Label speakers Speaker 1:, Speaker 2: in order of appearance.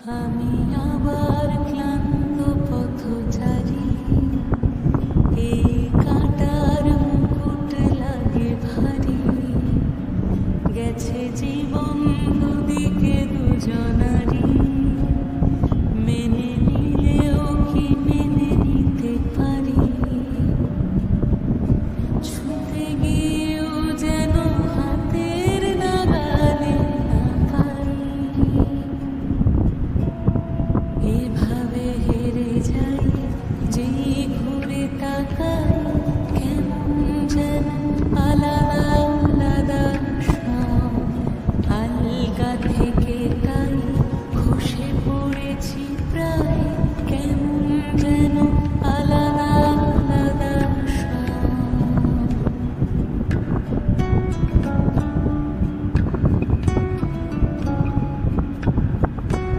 Speaker 1: আমি আবার ক্লান্ত পথচারী, এই কাঁটার মুকুট লাগে ভারী। গেছে জীবন দুদিকে দুজনারই, মেনে নিলেও কি মেনে নিতে পারি? ছুঁতে গিয়েও যেন হাতের নাগালে না পাই।